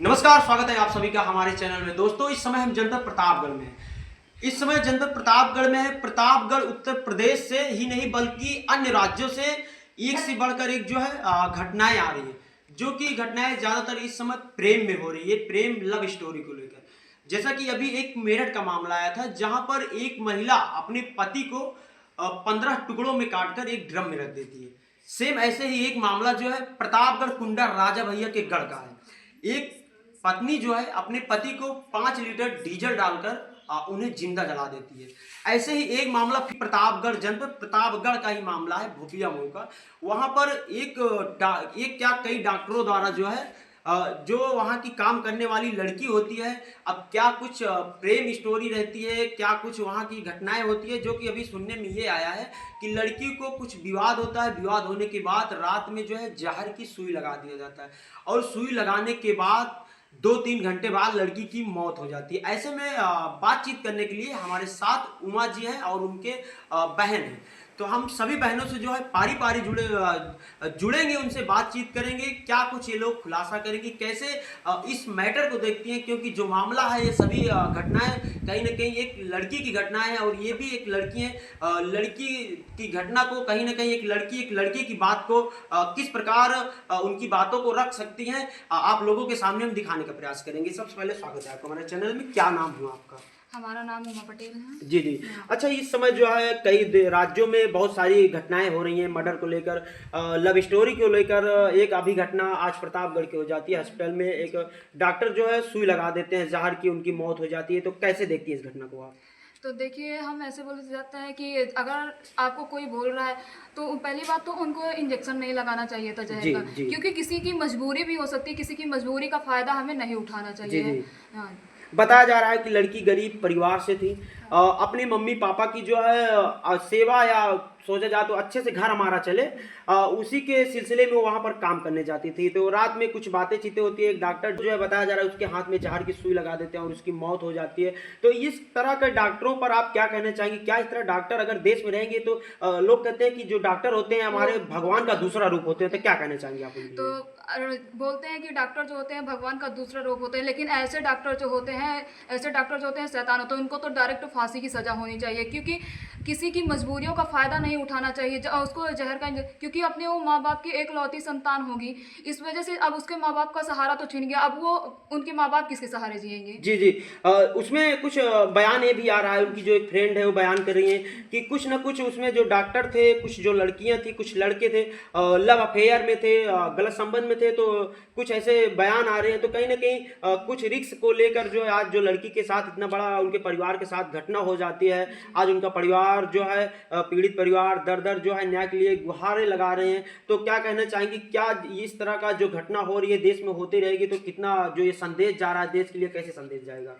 नमस्कार, स्वागत है आप सभी का हमारे चैनल में। दोस्तों, इस समय हम जनपद प्रतापगढ़ में हैं। इस समय जनपद प्रतापगढ़ में है। प्रतापगढ़ उत्तर प्रदेश से ही नहीं बल्कि अन्य राज्यों से एक से बढ़कर एक जो है घटनाएं आ रही है, जो कि घटनाएं ज्यादातर इस समय प्रेम में हो रही है, प्रेम लव स्टोरी को लेकर। जैसा कि अभी एक मेरठ का मामला आया था, जहां पर एक महिला अपने पति को 15 टुकड़ों में काटकर एक ड्रम में रख देती है। सेम ऐसे ही एक मामला जो है प्रतापगढ़ कुंडा राजा भैया के गढ़ का है। एक पत्नी जो है अपने पति को 5 लीटर डीजल डालकर उन्हें जिंदा जला देती है। ऐसे ही एक मामला फिर प्रतापगढ़ जनपद प्रतापगढ़ का ही मामला है, भोपिया मोड़ का। वहां पर एक क्या कई डॉक्टरों द्वारा जो है जो वहां की काम करने वाली लड़की होती है, अब क्या कुछ प्रेम स्टोरी रहती है, क्या कुछ वहां की घटनाएं होती है, जो कि अभी सुनने में ये आया है कि लड़की को कुछ विवाद होता है। विवाद होने के बाद रात में जो है जहर की सुई लगा दिया जाता है और सुई लगाने के बाद 2-3 घंटे बाद लड़की की मौत हो जाती है। ऐसे में बातचीत करने के लिए हमारे साथ उमा जी हैं और उनके बहन हैं। तो हम सभी बहनों से जो है पारी पारी जुड़ेंगे, उनसे बातचीत करेंगे, क्या कुछ ये लोग खुलासा करेंगे, कैसे इस मैटर को देखती हैं। क्योंकि जो मामला है, ये सभी घटनाएं कहीं ना कहीं एक लड़की की घटना है और ये भी एक लड़की है। लड़की की घटना को कहीं ना कहीं एक लड़की की बात को किस प्रकार उनकी बातों को रख सकती हैं, आप लोगों के सामने हम दिखाने का प्रयास करेंगे। सबसे पहले स्वागत है आपका हमारे चैनल में। क्या नाम हुआ आपका? हमारा नाम उमा पटेल है। जी जी। अच्छा, इस समय जो है कई राज्यों में बहुत सारी घटनाएं हो रही हैं मर्डर को लेकर, लव स्टोरी को लेकर। एक अभी घटना आज प्रतापगढ़ की हो जाती है। हॉस्पिटल में एक डॉक्टर जो है सुई लगा देते हैं, जहर की उनकी मौत हो जाती है। तो कैसे देखती है इस घटना को आप? तो देखिए, हम ऐसे बोल जाते हैं कि अगर आपको कोई बोल रहा है तो पहली बात तो उनको इंजेक्शन नहीं लगाना चाहिए था जहर जी का, जी क्योंकि किसी की मजबूरी भी हो सकती है, किसी की मजबूरी का फ़ायदा हमें नहीं उठाना जी चाहिए। जी। हाँ। बताया जा रहा है कि लड़की गरीब परिवार से थी। अपने मम्मी पापा की जो है सेवा, या सोचा जाए तो अच्छे से घर हमारा चले, उसी के सिलसिले में वो वहाँ पर काम करने जाती थी। तो रात में कुछ बातें चीतें होती है। एक डॉक्टर जो है बताया जा रहा है उसके हाथ में जहर की सुई लगा देते हैं और उसकी मौत हो जाती है। तो इस तरह के डॉक्टरों पर आप क्या कहना चाहेंगे? क्या इस तरह डॉक्टर अगर देश में रहेंगे तो लोग कहते हैं कि जो डॉक्टर होते हैं हमारे भगवान का दूसरा रूप होते हैं। तो क्या कहना चाहेंगे आप उनके तो लिए? बोलते हैं कि डॉक्टर जो होते हैं भगवान का दूसरा रूप होते हैं, लेकिन ऐसे डॉक्टर जो होते हैं शैतान होते हैं। उनको तो डायरेक्ट फांसी की सज़ा होनी चाहिए, क्योंकि किसी की मजबूरियों का फ़ायदा नहीं उठाना चाहिए। उसको जहर का क्योंकि अपने वो माँ बाप की एकलौती संतान होगी, इस वजह से अब उसके माँ बाप का सहारा तो छिन गया। अब वो उनके माँ बाप किसके सहारे जिएंगे? जी जी। उसमें कुछ बयान ये भी आ रहा है, उनकी जो एक फ्रेंड है वो बयान कर रही हैं कि कुछ ना कुछ उसमें जो डॉक्टर थे, कुछ जो लड़कियां थी, कुछ लड़के थे, लव अफेयर में थे, गलत संबंध में थे। तो कुछ ऐसे बयान आ रहे हैं। तो कहीं ना कहीं कुछ रिस्क को लेकर जो है आज जो लड़की के साथ इतना बड़ा उनके परिवार के साथ घटना हो जाती है, आज उनका परिवार जो है पीड़ित परिवार दर दर जो है न्याय के लिए गुहारें लगा रहे हैं। तो क्या कहना चाहेंगे, क्या इस तरह का जो घटना हो रही है देश में होती रहेगी तो कितना जो ये संदेश जा रहा है देश के लिए, कैसे संदेश जाएगा?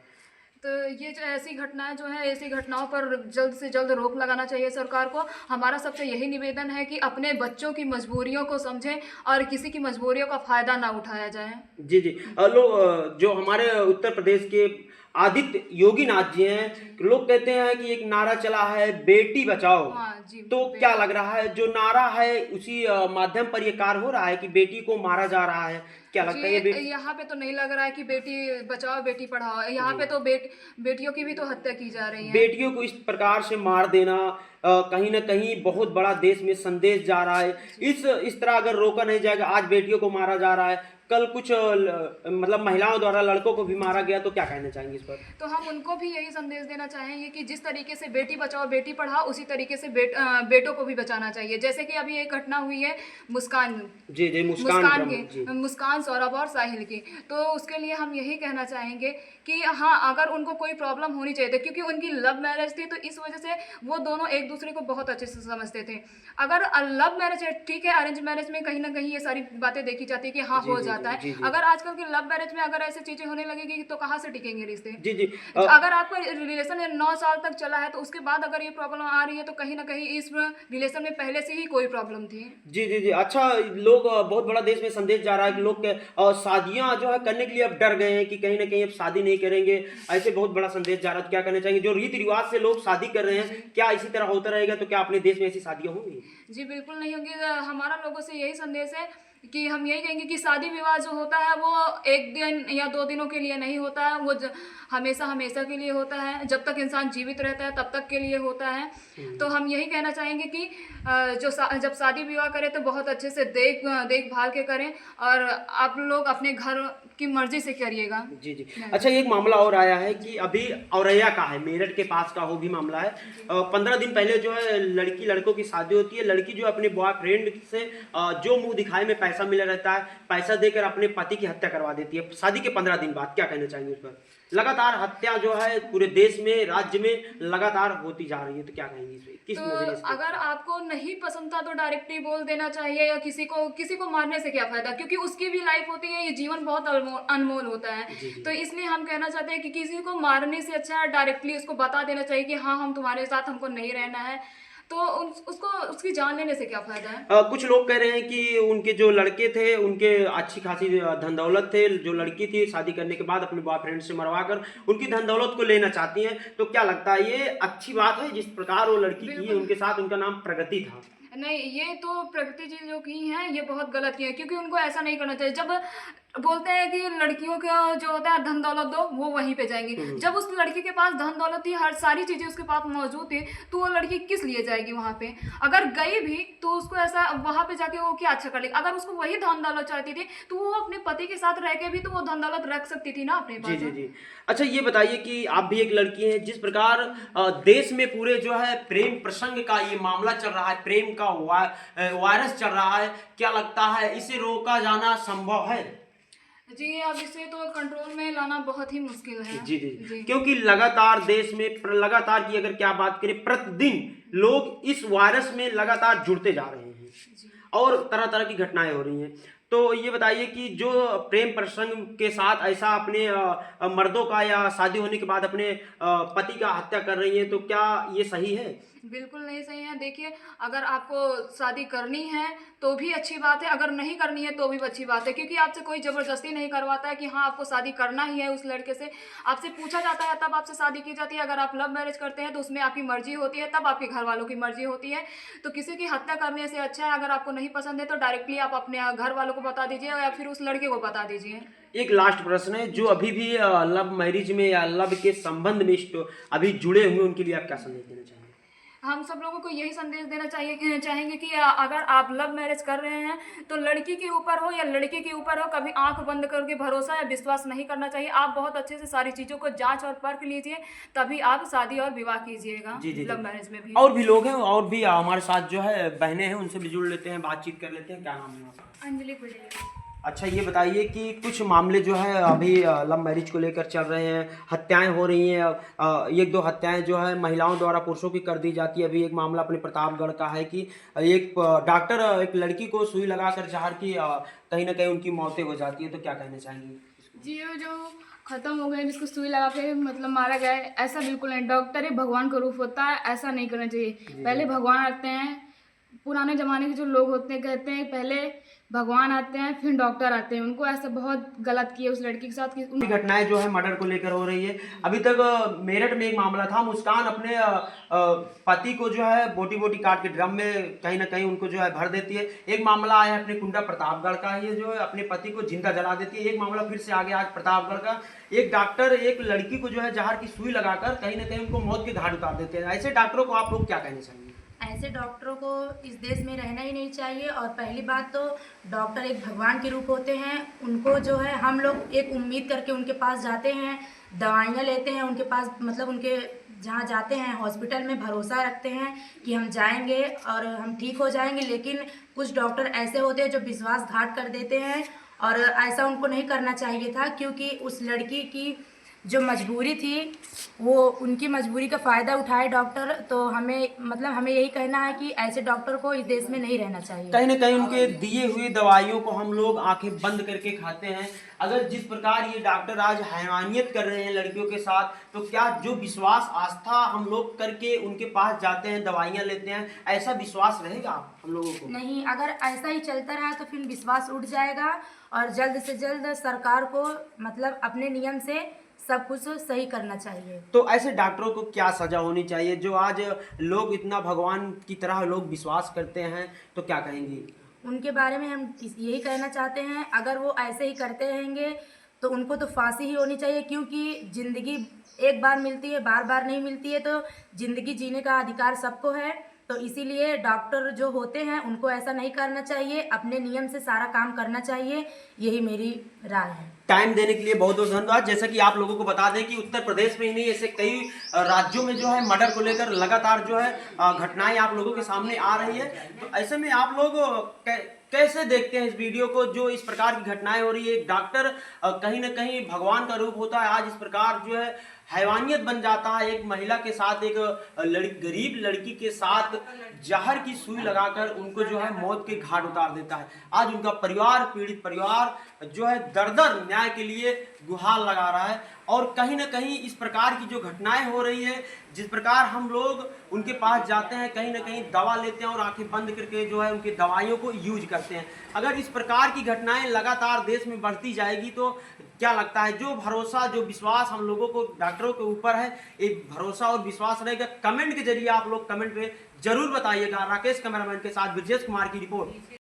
तो ये जो ऐसी घटनाएं जो है, ऐसी घटनाओं पर जल्द से जल्द रोक लगाना चाहिए सरकार को। हमारा सबसे यही निवेदन है कि अपने बच्चों की मजबूरियों को समझें और किसी की मजबूरियों का फ़ायदा ना उठाया जाए। जी जी। लोग जो हमारे उत्तर प्रदेश के आदित्य योगी नाथ जी हैं, लोग कहते हैं कि एक नारा चला है बेटी बचाओ। हाँ जी। तो क्या लग रहा है जो नारा है उसी माध्यम पर ये कार्य हो रहा है कि बेटी को मारा जा रहा है? क्या लगता है ये जी, यहाँ पे तो नहीं लग रहा है कि बेटी बचाओ बेटी पढ़ाओ। यहाँ पे तो बेटियों की भी तो हत्या की जा रही है। बेटियों को इस प्रकार से मार देना कहीं ना कहीं बहुत बड़ा देश में संदेश जा रहा है। इस तरह अगर रोका नहीं जाएगा, आज बेटियों को मारा जा रहा है, कल कुछ मतलब महिलाओं द्वारा लड़कों को भी मारा गया, तो क्या कहना चाहेंगे इस पर? तो हम उनको भी यही संदेश देना चाहेंगे कि जिस तरीके से बेटी बचाओ बेटी पढ़ाओ, उसी तरीके से बेटों को भी बचाना चाहिए। जैसे कि अभी एक घटना हुई है मुस्कान जी जी। मुस्कान सौरभ और साहिल की। तो उसके लिए हम यही कहना चाहेंगे कि हाँ, अगर उनको कोई प्रॉब्लम होनी चाहिए थी, क्योंकि उनकी लव मैरिज थी, तो इस वजह से वो दोनों एक दूसरे को बहुत अच्छे से समझते थे। अगर लव मैरिज है ठीक है, अरेंज मैरिज में कहीं ना कहीं ये सारी बातें देखी जाती है कि हाँ हो जाता है। जी जी। अगर आजकल के लव मैरिज में अगर ऐसी चीजें होने लगेगी तो कहाँ से टिकेंगे रिश्ते? जी जी। अगर आपका रिलेशन 9 साल तक चला है, तो उसके बाद अगर ये प्रॉब्लम आ रही है, तो कहीं ना कहीं इस रिलेशन में पहले से ही कोई प्रॉब्लम थी। जी जी जी। अच्छा, लोग बहुत बड़ा देश में संदेश जा रहा है कि लोग शादियां जो है करने के लिए अब डर गए हैं कि कहीं ना कहीं अब शादी नहीं करेंगे। ऐसे बहुत बड़ा संदेश जा रहा है। तो क्या करना चाहिए? जो रीति रिवाज से लोग शादी कर रहे हैं, क्या इसी तरह होता रहेगा? तो क्या अपने देश में ऐसी शादियां होंगी? जी बिल्कुल नहीं होगी। हमारा लोगों से यही संदेश है कि हम यही कहेंगे कि शादी विवाह जो होता है वो एक दिन या 2 दिनों के लिए नहीं होता है, वो हमेशा हमेशा के लिए होता है। जब तक इंसान जीवित रहता है तब तक के लिए होता है। तो हम यही कहना चाहेंगे कि जब शादी विवाह करें तो बहुत अच्छे से देखभाल के करें, और आप लोग अपने घर की मर्जी से करिएगा। जी जी। अच्छा, एक मामला और आया है कि अभी औरैया का है, मेरठ के पास का वो भी मामला है। 15 दिन पहले जो है लड़की लड़कों की शादी होती है। लड़की जो अपने बॉयफ्रेंड से जो मुंह दिखाए में पैसा मिला रहता है, पैसा देकर अपने पति की हत्या करवा देती है शादी के 15 दिन बाद। क्या कहना चाहेंगे उस पर? लगातार हत्या जो है पूरे देश में, राज्य में लगातार होती जा रही है, तो क्या कहेंगे इस पे? किस तो नजरिए से? अगर आपको नहीं पसंद था तो डायरेक्टली बोल देना चाहिए, या किसी को मारने से क्या फायदा, क्योंकि उसकी भी लाइफ होती है, ये जीवन बहुत अनमोल होता है। जी जी। तो इसलिए हम कहना चाहते हैं कि किसी को मारने से अच्छा डायरेक्टली उसको बता देना चाहिए कि हाँ, हम तुम्हारे साथ, हमको नहीं रहना है। तो उसको उसकी जान लेने से क्या फायदा है। कुछ लोग कह रहे हैं कि उनके जो लड़के थे उनके अच्छी खासी धन दौलत थे, जो लड़की थी शादी करने के बाद अपने बॉयफ्रेंड से मरवा कर उनकी धन दौलत को लेना चाहती हैं। तो क्या लगता है, ये अच्छी बात है जिस प्रकार वो लड़की की है उनके साथ? उनका नाम प्रगति था। नहीं, ये तो प्रगति जी जो की हैं ये बहुत गलत की है, क्योंकि उनको ऐसा नहीं करना चाहिए। जब बोलते हैं कि लड़कियों का जो होता है धन दौलत दो, वो वहीं पे जाएंगी। जब उस लड़की के पास धन दौलत थी, हर सारी चीजें उसके पास मौजूद थी, तो वो लड़की किस लिए जाएगी वहां पे? अगर गई भी तो उसको ऐसा वहां पे जाके वो क्या अच्छा कर लेगी? अगर उसको वही धन दौलत चाहती थी तो वो अपने पति के साथ रह के भी तो वो धन दौलत रख सकती थी ना अपने जी पास। जी जी। अच्छा, ये बताइए कि आप भी एक लड़की हैं, जिस प्रकार देश में पूरे जो है प्रेम प्रसंग का ये मामला चल रहा है, प्रेम का वायरस चल रहा है, क्या लगता है इसे रोका जाना संभव है? जी, अब इसे तो कंट्रोल में लाना बहुत ही मुश्किल है। जी जी। क्योंकि लगातार देश में लगातार की अगर क्या बात करें, प्रतिदिन लोग इस वायरस में लगातार जुड़ते जा रहे हैं और तरह तरह की घटनाएं हो रही हैं। तो ये बताइए कि जो प्रेम प्रसंग के साथ ऐसा अपने मर्दों का या शादी होने के बाद अपने पति का हत्या कर रही है, तो क्या ये सही है? बिल्कुल नहीं सही है। देखिए, अगर आपको शादी करनी है तो भी अच्छी बात है, अगर नहीं करनी है तो भी अच्छी बात है, क्योंकि आपसे कोई ज़बरदस्ती नहीं करवाता है कि हाँ आपको शादी करना ही है उस लड़के से। आपसे पूछा जाता है तब आपसे शादी की जाती है। अगर आप लव मैरिज करते हैं तो उसमें आपकी मर्जी होती है, तब आपके घर वालों की मर्जी होती है। तो किसी की हत्या करने से अच्छा है, अगर आपको नहीं पसंद है तो डायरेक्टली आप अपने घर वालों को बता दीजिए या फिर उस लड़के को बता दीजिए। एक लास्ट प्रश्न है, जो अभी भी लव मैरिज में या लव के संबंध में अभी जुड़े हुए, उनके लिए आप क्या संदेश देना चाहेंगे? हम सब लोगों को यही संदेश देना चाहेंगे कि अगर आप लव मैरिज कर रहे हैं तो लड़की के ऊपर हो या लड़के के ऊपर हो, कभी आंख बंद करके भरोसा या विश्वास नहीं करना चाहिए। आप बहुत अच्छे से सारी चीज़ों को जांच और परख लीजिए, तभी आप शादी और विवाह कीजिएगा। जी जी। लव मैरिज में भी और भी लोग हैं, और भी हमारे साथ जो है बहनें हैं, उनसे भी जुड़ लेते हैं, बातचीत कर लेते हैं। क्या नाम है आपका? अंजलि पटेल। अच्छा, ये बताइए कि कुछ मामले जो है अभी लव मैरिज को लेकर चल रहे हैं, हत्याएं हो रही हैं। एक दो हत्याएं जो है महिलाओं द्वारा पुरुषों की कर दी जाती है। अभी एक मामला अपने प्रतापगढ़ का है कि एक डॉक्टर एक लड़की को सुई लगाकर जहर की कहीं ना कहीं उनकी मौतें हो जाती है, तो क्या कहना चाहेंगे? जी, वो जो ख़त्म हो गए जिसको सुई लगा के मतलब मारा गया है, ऐसा बिल्कुल नहीं। डॉक्टर ही भगवान का रूप होता है, ऐसा नहीं करना चाहिए। पहले भगवान आते हैं, पुराने ज़माने के जो लोग होते हैं कहते हैं पहले भगवान आते हैं फिर डॉक्टर आते हैं। उनको ऐसा बहुत गलत किया उस लड़की के साथ कि घटनाएं जो है मर्डर को लेकर हो रही है। अभी तक मेरठ में एक मामला था, मुस्कान अपने पति को जो है बोटी बोटी काट के ड्रम में कहीं ना कहीं उनको जो है भर देती है। एक मामला आया अपने कुंडा प्रतापगढ़ का, ये जो है अपने पति को जिंदा जला देती है। एक मामला फिर से आ गया आज प्रतापगढ़ का, एक डॉक्टर एक लड़की को जो है जहर की सुई लगाकर कहीं ना कहीं उनको मौत के घाट उतार देते हैं। ऐसे डॉक्टरों को आप लोग क्या कहना चाहेंगे? ऐसे डॉक्टरों को इस देश में रहना ही नहीं चाहिए। और पहली बात तो डॉक्टर एक भगवान के रूप होते हैं। उनको जो है हम लोग एक उम्मीद करके उनके पास जाते हैं, दवाइयाँ लेते हैं उनके पास, मतलब उनके जहाँ जाते हैं हॉस्पिटल में भरोसा रखते हैं कि हम जाएंगे और हम ठीक हो जाएंगे। लेकिन कुछ डॉक्टर ऐसे होते हैं जो विश्वासघात कर देते हैं, और ऐसा उनको नहीं करना चाहिए था, क्योंकि उस लड़की की जो मजबूरी थी वो उनकी मजबूरी का फ़ायदा उठाए डॉक्टर। तो हमें यही कहना है कि ऐसे डॉक्टर को इस देश में नहीं रहना चाहिए। कहीं ना कहीं उनके दिए हुए दवाइयों को हम लोग आंखें बंद करके खाते हैं। अगर जिस प्रकार ये डॉक्टर आज हैवानियत कर रहे हैं लड़कियों के साथ, तो क्या जो विश्वास आस्था हम लोग करके उनके पास जाते हैं, दवाइयाँ लेते हैं, ऐसा विश्वास रहेगा हम लोगों को? नहीं, अगर ऐसा ही चलता रहा तो फिर विश्वास उठ जाएगा, और जल्द से जल्द सरकार को मतलब अपने नियम से सब कुछ सही करना चाहिए। तो ऐसे डॉक्टरों को क्या सजा होनी चाहिए? जो आज लोग इतना भगवान की तरह लोग विश्वास करते हैं, तो क्या कहेंगी? उनके बारे में हम यही कहना चाहते हैं, अगर वो ऐसे ही करते रहेंगे तो उनको तो फांसी ही होनी चाहिए, क्योंकि ज़िंदगी एक बार मिलती है, बार बार नहीं मिलती है। तो ज़िंदगी जीने का अधिकार सबको है, तो इसीलिए डॉक्टर जो होते हैं उनको ऐसा नहीं करना चाहिए, अपने नियम से सारा काम करना चाहिए। यही मेरी राय है। टाइम देने के लिए बहुत बहुत धन्यवाद। जैसा कि आप लोगों को बता दें कि उत्तर प्रदेश में ही नहीं, ऐसे कई राज्यों में जो है मर्डर को लेकर लगातार जो है घटनाएं आप लोगों के सामने आ रही है। तो ऐसे में आप लोग कैसे देखते हैं इस वीडियो को, जो इस प्रकार की घटनाएं हो रही है? एक डॉक्टर कहीं ना कहीं भगवान का रूप होता है, आज इस प्रकार जो है हैवानियत बन जाता है। एक महिला के साथ, एक गरीब लड़की के साथ जहर की सुई लगाकर उनको जो है मौत के घाट उतार देता है। आज उनका परिवार, पीड़ित परिवार जो है दर दर न्याय के लिए गुहार लगा रहा है। और कहीं ना कहीं इस प्रकार की जो घटनाएं हो रही है, जिस प्रकार हम लोग उनके पास जाते हैं, कहीं ना कहीं दवा लेते हैं और आंखें बंद करके जो है उनकी दवाइयों को यूज करते हैं। अगर इस प्रकार की घटनाएं लगातार देश में बढ़ती जाएगी तो क्या लगता है, जो भरोसा, जो विश्वास हम लोगों को डॉक्टरों के ऊपर है, एक भरोसा और विश्वास रहेगा? कमेंट के जरिए आप लोग कमेंट पे जरूर बताइएगा। राकेश कैमरामैन के साथ ब्रजेश कुमार की रिपोर्ट।